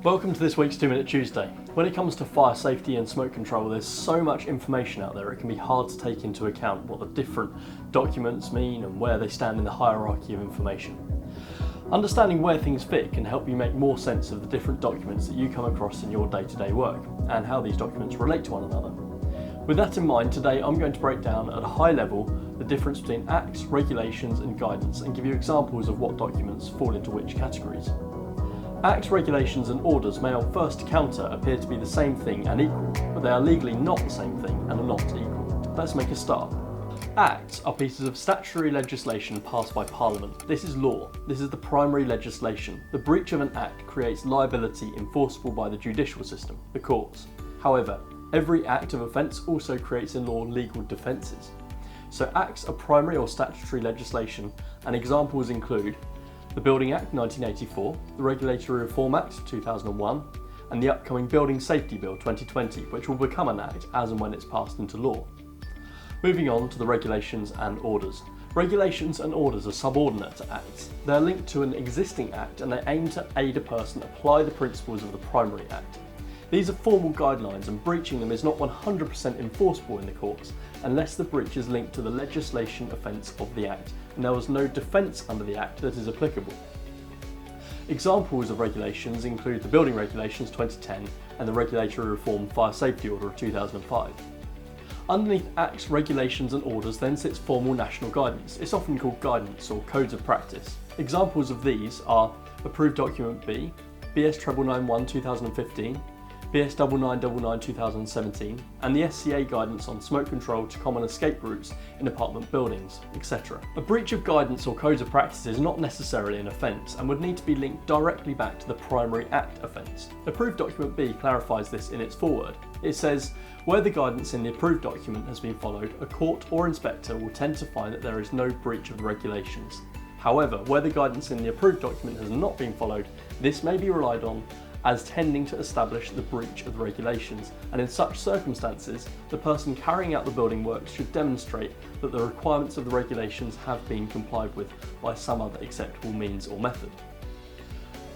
Welcome to this week's 2 Minute Tuesday. When it comes to fire safety and smoke control, there's so much information out there it can be hard to take into account what the different documents mean and where they stand in the hierarchy of information. Understanding where things fit can help you make more sense of the different documents that you come across in your day-to-day work and how these documents relate to one another. With that in mind, today I'm going to break down at a high level the difference between acts, regulations and guidance and give you examples of what documents fall into which categories. Acts, regulations and orders may on first encounter appear to be the same thing and equal, but they are legally not the same thing and are not equal. Let's make a start. Acts are pieces of statutory legislation passed by Parliament. This is law. This is the primary legislation. The breach of an act creates liability enforceable by the judicial system, the courts. However, every act of offence also creates in law legal defences. So acts are primary or statutory legislation, and examples include the Building Act 1984, the Regulatory Reform Act 2001, and the upcoming Building Safety Bill 2020, which will become an act as and when it's passed into law. Moving on to the regulations and orders. Regulations and orders are subordinate to acts. They are linked to an existing act and they aim to aid a person apply the principles of the primary act. These are formal guidelines and breaching them is not 100% enforceable in the courts unless the breach is linked to the legislation offence of the act and there was no defence under the act that is applicable. Examples of regulations include the Building Regulations 2010 and the Regulatory Reform Fire Safety Order of 2005. Underneath acts, regulations and orders then sits formal national guidance. It's often called guidance or codes of practice. Examples of these are Approved Document B, BS 9991 2015, BS 9999 2017, and the SCA guidance on smoke control to common escape routes in apartment buildings, etc. A breach of guidance or codes of practice is not necessarily an offence and would need to be linked directly back to the primary act offence. Approved Document B clarifies this in its foreword. It says, where the guidance in the approved document has been followed, a court or inspector will tend to find that there is no breach of the regulations. However, where the guidance in the approved document has not been followed, this may be relied on as tending to establish the breach of the regulations, and in such circumstances, the person carrying out the building works should demonstrate that the requirements of the regulations have been complied with by some other acceptable means or method.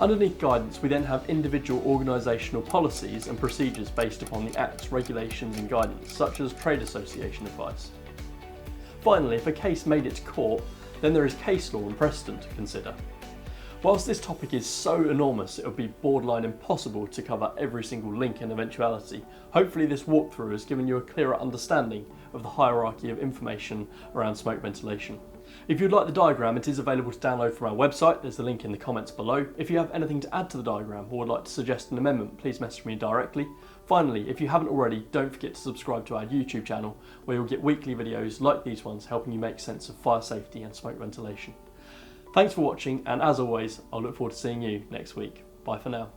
Underneath guidance, we then have individual organisational policies and procedures based upon the acts, regulations and guidance, such as trade association advice. Finally, if a case made it to court, then there is case law and precedent to consider. Whilst this topic is so enormous, it would be borderline impossible to cover every single link and eventuality. Hopefully this walkthrough has given you a clearer understanding of the hierarchy of information around smoke ventilation. If you'd like the diagram, it is available to download from our website. There's the link in the comments below. If you have anything to add to the diagram or would like to suggest an amendment, please message me directly. Finally, if you haven't already, don't forget to subscribe to our YouTube channel where you'll get weekly videos like these ones helping you make sense of fire safety and smoke ventilation. Thanks for watching, and as always, I'll look forward to seeing you next week. Bye for now.